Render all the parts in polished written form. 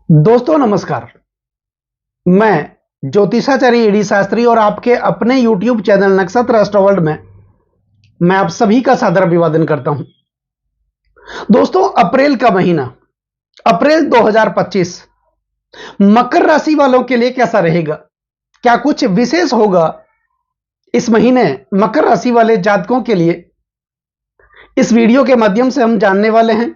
दोस्तों नमस्कार। मैं ज्योतिषाचार्य ईडी शास्त्री और आपके अपने YouTube चैनल नक्षत्र एस्ट्रो वर्ल्ड में मैं आप सभी का सादर अभिवादन करता हूं। दोस्तों, अप्रैल का महीना, अप्रैल 2025 मकर राशि वालों के लिए कैसा रहेगा? क्या कुछ विशेष होगा इस महीने मकर राशि वाले जातकों के लिए? इस वीडियो के माध्यम से हम जानने वाले हैं,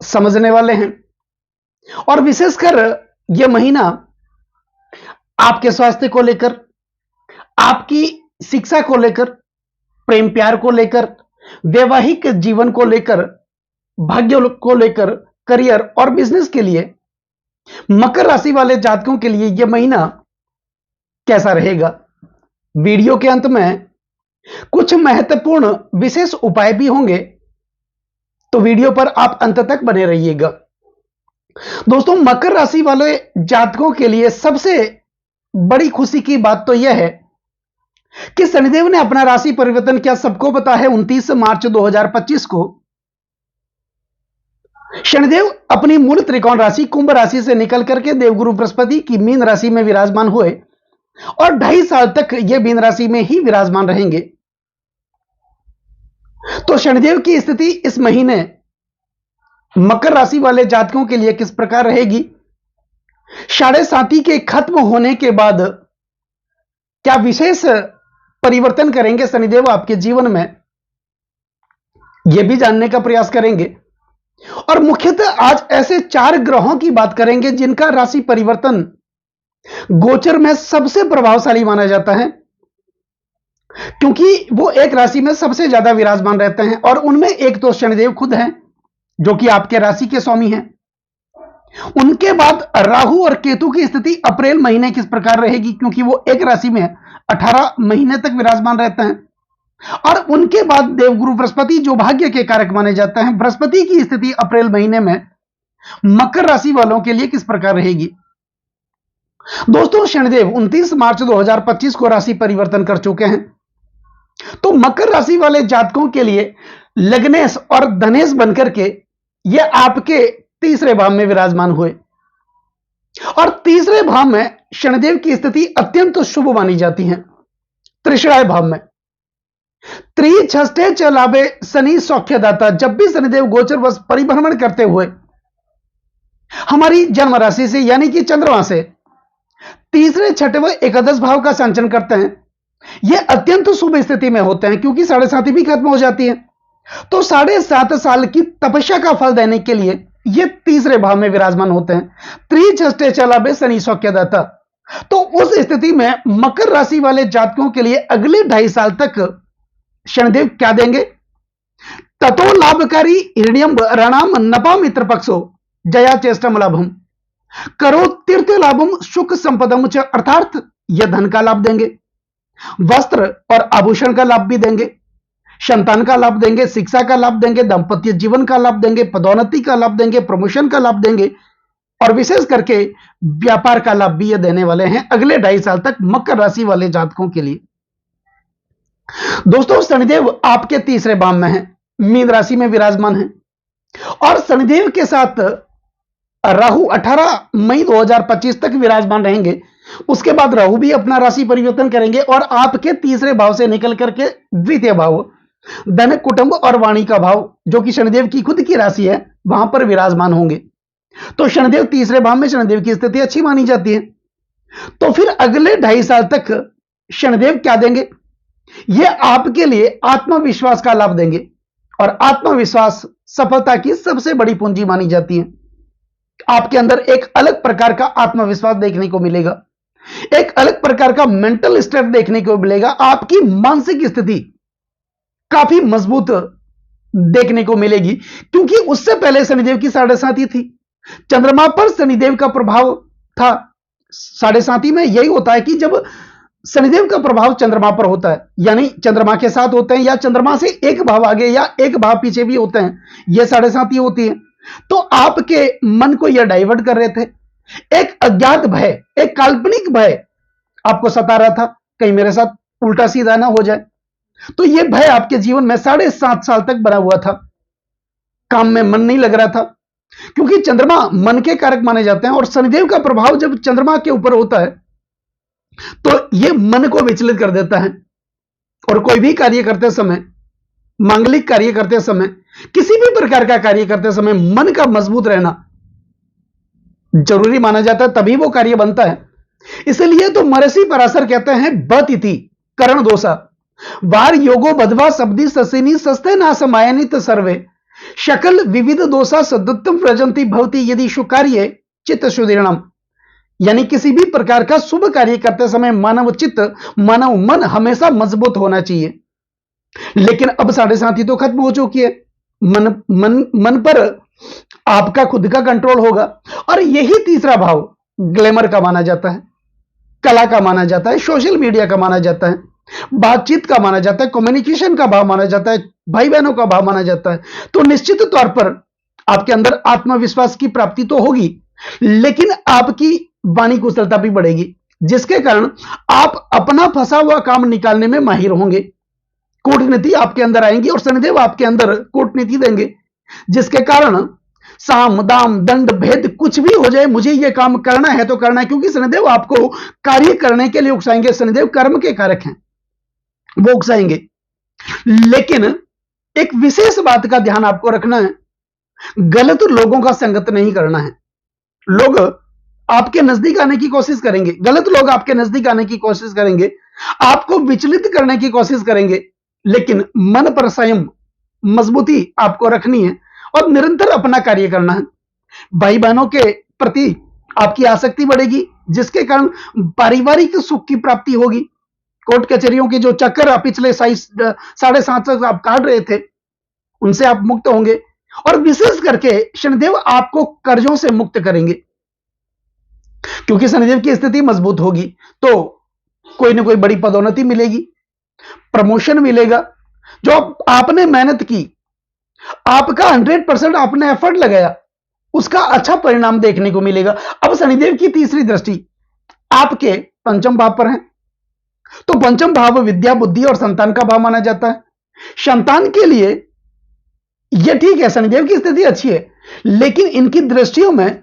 समझने वाले हैं और विशेषकर यह महीना आपके स्वास्थ्य को लेकर, आपकी शिक्षा को लेकर, प्रेम प्यार को लेकर, वैवाहिक जीवन को लेकर, भाग्य को लेकर, करियर और बिजनेस के लिए मकर राशि वाले जातकों के लिए यह महीना कैसा रहेगा? वीडियो के अंत में कुछ महत्वपूर्ण विशेष उपाय भी होंगे, तो वीडियो पर आप अंत तक बने रहिएगा। दोस्तों, मकर राशि वाले जातकों के लिए सबसे बड़ी खुशी की बात तो यह है कि शनिदेव ने अपना राशि परिवर्तन किया। सबको पता है 29 मार्च 2025 को शनिदेव अपनी मूल त्रिकोण राशि कुंभ राशि से निकल करके देवगुरु बृहस्पति की मीन राशि में विराजमान हुए और 2.5 साल तक ये मीन राशि में ही विराजमान रहेंगे। तो शनिदेव की स्थिति इस महीने मकर राशि वाले जातकों के लिए किस प्रकार रहेगी? साढ़े साथी के खत्म होने के बाद क्या विशेष परिवर्तन करेंगे शनिदेव आपके जीवन में? यह भी जानने का प्रयास करेंगे और मुख्यतः आज ऐसे 4 ग्रहों की बात करेंगे जिनका राशि परिवर्तन गोचर में सबसे प्रभावशाली माना जाता है, क्योंकि वो एक राशि में सबसे ज्यादा विराजमान रहते हैं और उनमें एक तो शनिदेव खुद हैं जो कि आपके राशि के स्वामी हैं। उनके बाद राहु और केतु की स्थिति अप्रैल महीने किस प्रकार रहेगी, क्योंकि वो एक राशि में 18 महीने तक विराजमान रहते हैं। और उनके बाद देवगुरु बृहस्पति जो भाग्य के कारक माने जाते हैं, बृहस्पति की स्थिति अप्रैल महीने में मकर राशि वालों के लिए किस प्रकार रहेगी? दोस्तों, शनिदेव 29 मार्च 2025 को राशि परिवर्तन कर चुके हैं, तो मकर राशि वाले जातकों के लिए लग्नेश और धनेश बनकर के ये आपके तीसरे भाव में विराजमान हुए और तीसरे भाव में शनिदेव की स्थिति अत्यंत शुभ मानी जाती है। त्रिशराय भाव में त्रिछष्टे च लाभे शनि सौख्यदाता, जब भी शनिदेव गोचर वश परिभ्रमण करते हुए हमारी जन्म राशि से यानी कि चंद्रमा से तीसरे, छठे व एकादश भाव का संचरण करते हैं, यह अत्यंत शुभ स्थिति में होते हैं, क्योंकि 7.5 भी खत्म हो जाती है। तो 7.5 साल की तपस्या का फल देने के लिए ये तीसरे भाव में विराजमान होते हैं। त्रिछष्टे च लाभे शनि सौख्यदाता, तो उस स्थिति में मकर राशि वाले जातकों के लिए अगले 2.5 साल तक शनिदेव क्या देंगे? ततो लाभकारी हिरण्यम रणम नपा मित्र पक्षो जया चेष्टम लाभम करो तीर्थ लाभम सुख संपदम च, अर्थात यह धन का लाभ देंगे, वस्त्र और आभूषण का लाभ भी देंगे, संतान का लाभ देंगे, शिक्षा का लाभ देंगे, दाम्पत्य जीवन का लाभ देंगे, पदोन्नति का लाभ देंगे, प्रमोशन का लाभ देंगे और विशेष करके व्यापार का लाभ भी ये देने वाले हैं अगले 2.5 साल तक मकर राशि वाले जातकों के लिए। दोस्तों, शनिदेव आपके तीसरे भाव में है, मीन राशि में विराजमान है और शनिदेव के साथ राहु 18 मई 2025 तक विराजमान रहेंगे। उसके बाद राहु भी अपना राशि परिवर्तन करेंगे और आपके तीसरे भाव से निकल करके द्वितीय भाव, धन, कुटुंब और वाणी का भाव, जो कि शनिदेव की खुद की राशि है, वहां पर विराजमान होंगे। तो शनिदेव तीसरे भाव में शनिदेव की स्थिति अच्छी मानी जाती है। तो फिर अगले 2.5 साल तक शनिदेव क्या देंगे? ये आपके लिए आत्मविश्वास का लाभ देंगे और आत्मविश्वास सफलता की सबसे बड़ी पूंजी मानी जाती है। आपके अंदर एक अलग प्रकार का आत्मविश्वास देखने को मिलेगा, एक अलग प्रकार का मेंटल स्टेट देखने को मिलेगा, आपकी मानसिक स्थिति काफी मजबूत देखने को मिलेगी, क्योंकि उससे पहले शनिदेव की 7.5 थी, चंद्रमा पर शनिदेव का प्रभाव था। 7.5 में यही होता है कि जब शनिदेव का प्रभाव चंद्रमा पर होता है, यानी चंद्रमा के साथ होते हैं या चंद्रमा से एक भाव आगे या एक भाव पीछे भी होते हैं, यह 7.5 होती है। तो आपके मन को यह डाइवर्ट कर रहे थे, एक अज्ञात भय, एक काल्पनिक भय आपको सता रहा था, कहीं मेरे साथ उल्टा सीधा ना हो जाए। तो यह भय आपके जीवन में 7.5 साल तक बना हुआ था। काम में मन नहीं लग रहा था, क्योंकि चंद्रमा मन के कारक माने जाते हैं और शनिदेव का प्रभाव जब चंद्रमा के ऊपर होता है तो यह मन को विचलित कर देता है और कोई भी कार्य करते समय, मांगलिक कार्य करते समय, किसी भी प्रकार का कार्य करते समय मन का मजबूत रहना जरूरी माना जाता है, तभी वो कार्य बनता है। इसलिए तो महर्षि पराशर कहते हैं बतिथि करण दोषा वार योगो बधवा शब्दी ससिनी सस्ते नाश मायानित सर्वे शकल विविध दोषा सदुत्तम प्रजंती भवती यदि शुकार्य चित्त सुदीर्णम। यानी किसी भी प्रकार का शुभ कार्य करते समय मानव चित्त, मानव मन हमेशा मजबूत होना चाहिए। लेकिन अब 7.5 तो खत्म हो चुकी है। मन पर आपका खुद का कंट्रोल होगा और यही तीसरा भाव ग्लैमर का माना जाता है, कला का माना जाता है, सोशल मीडिया का माना जाता है, बातचीत का माना जाता है, कम्युनिकेशन का भाव माना जाता है, भाई बहनों का भाव माना जाता है। तो निश्चित तौर पर आपके अंदर आत्मविश्वास की प्राप्ति तो होगी, लेकिन आपकी वाणी कुशलता भी बढ़ेगी, जिसके कारण आप अपना फंसा हुआ काम निकालने में माहिर होंगे। कूटनीति आपके अंदर आएंगी और शनिदेव आपके अंदर कूटनीति देंगे, जिसके कारण साम दाम दंड भेद कुछ भी हो जाए, मुझे यह काम करना है तो करना है, क्योंकि शनिदेव आपको कार्य करने के लिए उकसाएंगे। शनिदेव कर्म के कारक हैं, वो उकसाएंगे। लेकिन एक विशेष बात का ध्यान आपको रखना है, गलत लोगों का संगत नहीं करना है। लोग आपके नजदीक आने की कोशिश करेंगे, गलत लोग आपके नजदीक आने की कोशिश करेंगे, आपको विचलित करने की कोशिश करेंगे, लेकिन मन पर संयम, मजबूती आपको रखनी है और निरंतर अपना कार्य करना है। भाई बहनों के प्रति आपकी आसक्ति बढ़ेगी, जिसके कारण पारिवारिक सुख की प्राप्ति होगी। कोर्ट कचहरियों के जो चक्कर पिछले 7.5 तक आप काट रहे थे, उनसे आप मुक्त होंगे और विशेष करके शनिदेव आपको कर्जों से मुक्त करेंगे, क्योंकि शनिदेव की स्थिति मजबूत होगी तो कोई ना कोई बड़ी पदोन्नति मिलेगी, प्रमोशन मिलेगा। जो आपने मेहनत की, आपका 100% आपने एफर्ट लगाया, उसका अच्छा परिणाम देखने को मिलेगा। अब शनिदेव की तीसरी दृष्टि आपके पंचम भाव पर है, तो पंचम भाव विद्या, बुद्धि और संतान का भाव माना जाता है। संतान के लिए यह ठीक है, शनिदेव की स्थिति अच्छी है, लेकिन इनकी दृष्टियों में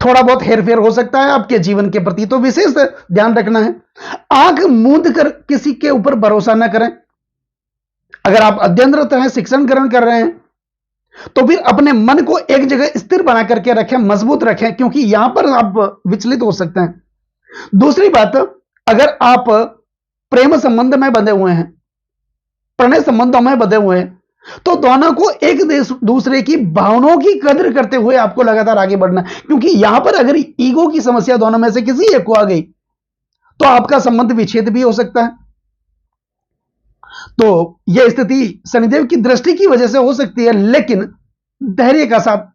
थोड़ा बहुत हेरफेर हो सकता है आपके जीवन के प्रति, तो विशेष ध्यान रखना है। आंख मूंद कर किसी के ऊपर भरोसा न करें। अगर आप अध्ययनरत हैं, शिक्षण ग्रहण कर रहे हैं, तो फिर अपने मन को एक जगह स्थिर बना करके रखें, मजबूत रखें, क्योंकि यहां पर आप विचलित हो सकते हैं। दूसरी बात, अगर आप प्रेम संबंध में बंधे हुए हैं, प्रणय संबंधों में बंधे हुए हैं, तो दोनों को एक दूसरे की भावनाओं की कदर करते हुए आपको लगातार आगे बढ़ना है, क्योंकि यहां पर अगर ईगो की समस्या दोनों में से किसी एक को आ गई तो आपका संबंध विच्छेद भी हो सकता है। तो यह स्थिति शनिदेव की दृष्टि की वजह से हो सकती है, लेकिन धैर्य का साथ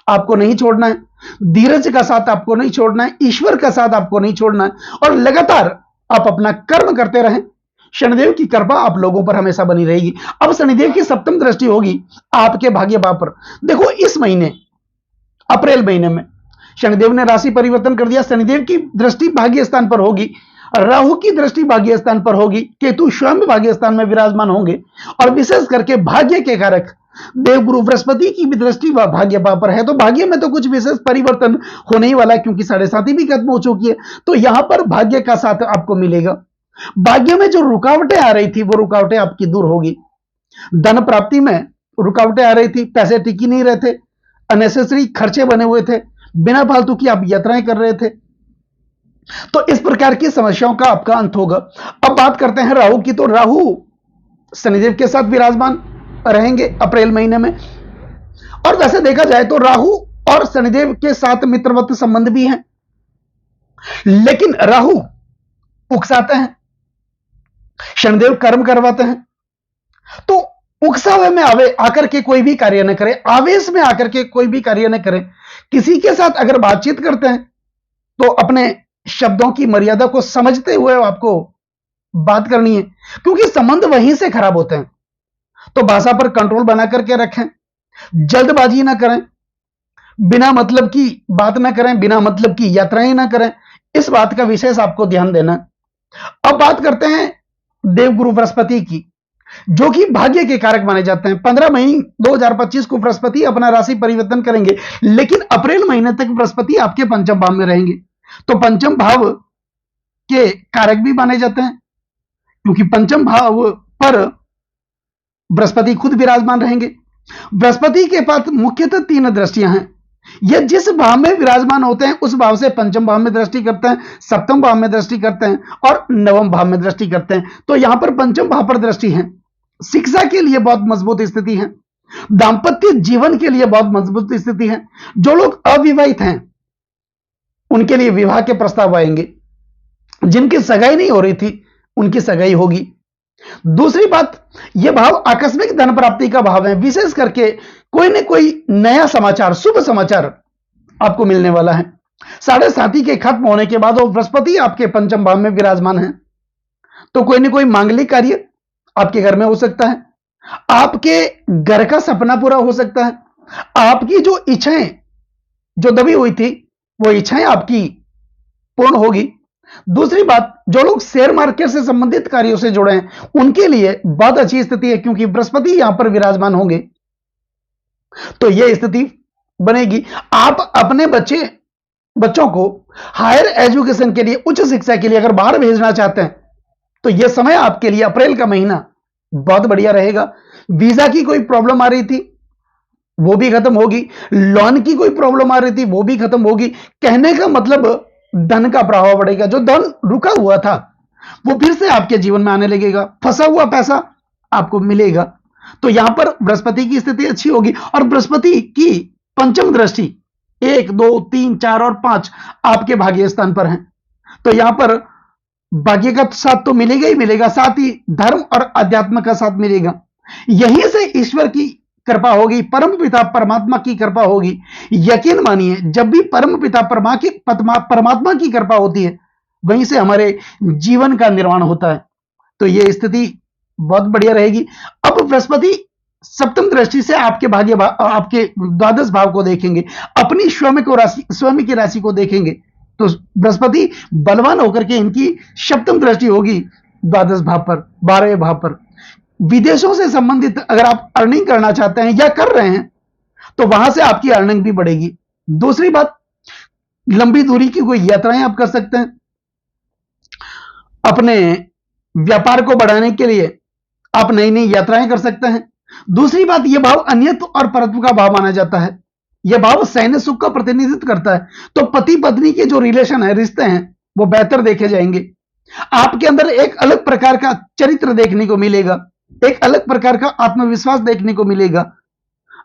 आपको नहीं छोड़ना है, धीरज का साथ आपको नहीं छोड़ना है, ईश्वर का साथ आपको नहीं छोड़ना है और लगातार आप अपना कर्म करते रहें। शनिदेव की कृपा आप लोगों पर हमेशा बनी रहेगी। अब शनिदेव की सप्तम दृष्टि होगी आपके भाग्य भाव पर। देखो, इस महीने अप्रैल महीने में शनिदेव ने राशि परिवर्तन कर दिया। शनिदेव की दृष्टि भाग्य स्थान पर होगी, राहु की दृष्टि भाग्य स्थान पर होगी, केतु स्वयं भाग्य स्थान में विराजमान होंगे और विशेष करके भाग्य के कारक देवगुरु बृहस्पति की भी दृष्टि भाग्य भाव पर है। तो भाग्य में तो कुछ विशेष परिवर्तन होने ही वाला है, क्योंकि 7.5 भी खत्म हो चुकी है, तो यहां पर भाग्य का साथ आपको मिलेगा। भाग्य में जो रुकावटें आ रही थी, वो रुकावटें आपकी दूर होगी। धन प्राप्ति में रुकावटें आ रही थी, पैसे टिकी नहीं रहे थे, अननेसेसरी खर्चे बने हुए थे, बिना फालतू की आप यात्राएं कर रहे थे, तो इस प्रकार की समस्याओं का आपका अंत होगा। अब बात करते हैं राहु की, तो राहु शनिदेव के साथ विराजमान रहेंगे अप्रैल महीने में। और वैसे देखा जाए तो राहु और शनिदेव के साथ मित्रवत संबंध भी हैं, लेकिन राहु उकसाते हैं, शनिदेव कर्म करवाते हैं। तो उकसावे में आकर के कोई भी कार्य न करें, आवेश में आकर के कोई भी कार्य न करें। किसी के साथ अगर बातचीत करते हैं तो अपने शब्दों की मर्यादा को समझते हुए आपको बात करनी है, क्योंकि संबंध वहीं से खराब होते हैं। तो भाषा पर कंट्रोल बना करके रखें, जल्दबाजी ना करें, बिना मतलब की बात ना करें, बिना मतलब की यात्राएं ना करें, इस बात का विशेष आपको ध्यान देना। अब बात करते हैं देवगुरु बृहस्पति की। जो कि भाग्य के कारक माने जाते हैं। 15 मई 2025 को बृहस्पति अपना राशि परिवर्तन करेंगे, लेकिन अप्रैल महीने तक बृहस्पति आपके पंचम भाव में रहेंगे। तो पंचम भाव के कारक भी माने जाते हैं, क्योंकि पंचम भाव पर बृहस्पति खुद विराजमान रहेंगे। बृहस्पति के पास मुख्यतः 3 दृष्टियां हैं। यह जिस भाव में विराजमान होते हैं उस भाव से पंचम भाव में दृष्टि करते हैं, सप्तम भाव में दृष्टि करते हैं और नवम भाव में दृष्टि करते हैं। तो यहां पर पंचम भाव पर दृष्टि है। शिक्षा के लिए बहुत मजबूत स्थिति है, दांपत्य जीवन के लिए बहुत मजबूत स्थिति है। जो लोग अविवाहित हैं उनके लिए विवाह के प्रस्ताव आएंगे, जिनकी सगाई नहीं हो रही थी उनकी सगाई होगी। दूसरी बात, यह भाव आकस्मिक धन प्राप्ति का भाव है। विशेष करके कोई न कोई नया समाचार, शुभ समाचार आपको मिलने वाला है। 7.5 के खत्म होने के बाद और बृहस्पति आपके पंचम भाव में विराजमान है, तो कोई न कोई मांगलिक कार्य आपके घर में हो सकता है, आपके घर का सपना पूरा हो सकता है, आपकी जो इच्छाएं जो दबी हुई थी वो इच्छाएं आपकी पूर्ण होगी। दूसरी बात, जो लोग शेयर मार्केट से संबंधित कार्यों से जुड़े हैं उनके लिए बहुत अच्छी स्थिति है, क्योंकि बृहस्पति यहां पर विराजमान होंगे तो यह स्थिति बनेगी। आप अपने बच्चों को हायर एजुकेशन के लिए, उच्च शिक्षा के लिए अगर बाहर भेजना चाहते हैं तो यह समय आपके लिए, अप्रैल का महीना बहुत बढ़िया रहेगा। वीजा की कोई प्रॉब्लम आ रही थी वो भी खत्म होगी, लोन की कोई प्रॉब्लम आ रही थी वो भी खत्म होगी। कहने का मतलब धन का प्रभाव बढ़ेगा, जो धन रुका हुआ था वो फिर से आपके जीवन में आने लगेगा, फंसा हुआ पैसा आपको मिलेगा। तो यहां पर बृहस्पति की स्थिति अच्छी होगी और बृहस्पति की पंचम दृष्टि 1, 2, 3, 4 और 5 आपके भाग्य स्थान पर है। तो यहां पर भाग्य का साथ तो मिलेगा ही मिलेगा, साथ ही धर्म और अध्यात्म का साथ मिलेगा। यहीं से ईश्वर की कृपा होगी, परम पिता परमात्मा की कृपा होगी। यकीन मानिए, जब भी परम पिता परमात्मा की कृपा होती है वहीं से हमारे जीवन का निर्माण होता है। तो यह स्थिति बहुत बढ़िया रहेगी। अब बृहस्पति सप्तम दृष्टि से आपके द्वादश भाव को देखेंगे, अपनी स्वयं की राशि को देखेंगे, तो बृहस्पति बलवान होकर के इनकी सप्तम दृष्टि होगी द्वादश भाव पर, 12वें भाव पर। विदेशों से संबंधित अगर आप अर्निंग करना चाहते हैं या कर रहे हैं तो वहां से आपकी अर्निंग भी बढ़ेगी। दूसरी बात, लंबी दूरी की कोई यात्राएं आप कर सकते हैं, अपने व्यापार को बढ़ाने के लिए आप नई नई यात्राएं कर सकते हैं। दूसरी बात, यह भाव अन्यत्व और परत्व का भाव माना जाता है। यह भाव सैन्य सुख का प्रतिनिधित्व करता है। तो पति पत्नी के जो रिलेशन है, रिश्ते हैं, वो बेहतर देखे जाएंगे। आपके अंदर एक अलग प्रकार का चरित्र देखने को मिलेगा, एक अलग प्रकार का आत्मविश्वास देखने को मिलेगा।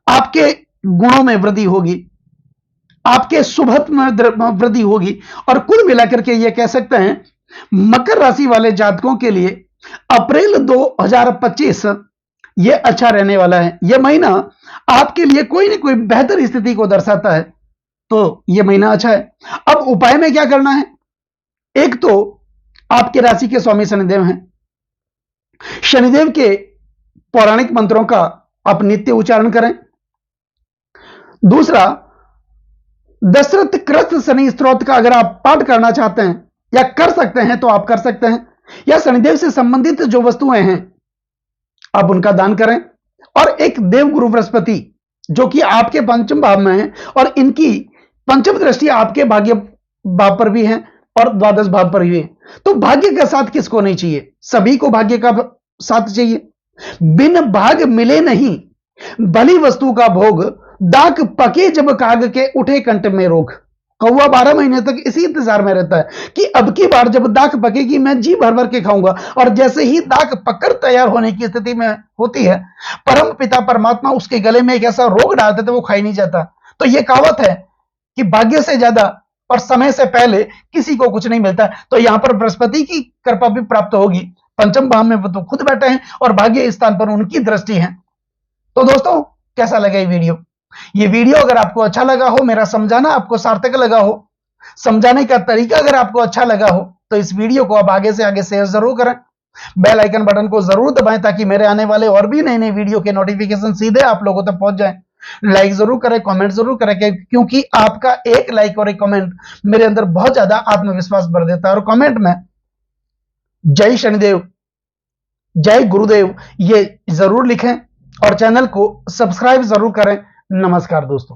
आपके गुणों में वृद्धि होगी, आपके शुभत्व में वृद्धि होगी। और कुल मिलाकर के ये कह सकते हैं, मकर राशि वाले जातकों के लिए अप्रैल 2025 ये अच्छा रहने वाला है। यह महीना आपके लिए कोई ना कोई बेहतर स्थिति को दर्शाता है, तो यह महीना अच्छा है। अब उपाय में क्या करना है? एक तो आपके राशि के स्वामी शनिदेव हैं, शनिदेव के पौराणिक मंत्रों का आप नित्य उच्चारण करें। दूसरा, दशरथ कृत शनि स्तोत्र का अगर आप पाठ करना चाहते हैं या कर सकते हैं तो आप कर सकते हैं, या शनिदेव से संबंधित जो वस्तुएं हैं आप उनका दान करें। और एक देवगुरु बृहस्पति जो कि आपके पंचम भाव में है और इनकी पंचम दृष्टि आपके भाग्य भाव पर भी है और द्वादश भाव पर भी है। तो भाग्य का साथ किसको नहीं चाहिए? सभी को भाग्य का साथ चाहिए। बिन भाग मिले नहीं भली वस्तु का भोग, दाक पके जब काग के उठे कंठ में रोग। कौवा 12 महीने तक इसी इंतजार में रहता है कि अब की बार जब दाक पकेगी मैं जी भर भर के खाऊंगा। और जैसे ही दाक पककर तैयार होने की स्थिति में होती है, परम पिता परमात्मा उसके गले में एक ऐसा रोग डालते थे वो खाई नहीं जाता। तो यह कहावत है कि भाग्य से ज्यादा और समय से पहले किसी को कुछ नहीं मिलता। तो यहां पर बृहस्पति की कृपा भी प्राप्त होगी। पंचम भाव में वो तो खुद बैठे हैं और भाग्य स्थान पर उनकी दृष्टि है। तो दोस्तों, कैसा लगा ये वीडियो अगर आपको अच्छा लगा हो, मेरा समझाना आपको सार्थक लगा हो, समझाने का तरीका अगर आपको अच्छा लगा हो, तो इस वीडियो को आप आगे से आगे शेयर जरूर करें। बेल आइकन बटन को जरूर दबाएं ताकि मेरे आने वाले और भी नए नए वीडियो के नोटिफिकेशन सीधे आप लोगों तक पहुंच जाए। लाइक जरूर करें, कमेंट जरूर करें, क्योंकि आपका एक लाइक और एक कमेंट मेरे अंदर बहुत ज्यादा आत्मविश्वास भर देता है। और कमेंट में जय शनिदेव जय गुरुदेव ये जरूर लिखें और चैनल को सब्सक्राइब जरूर करें। नमस्कार दोस्तों।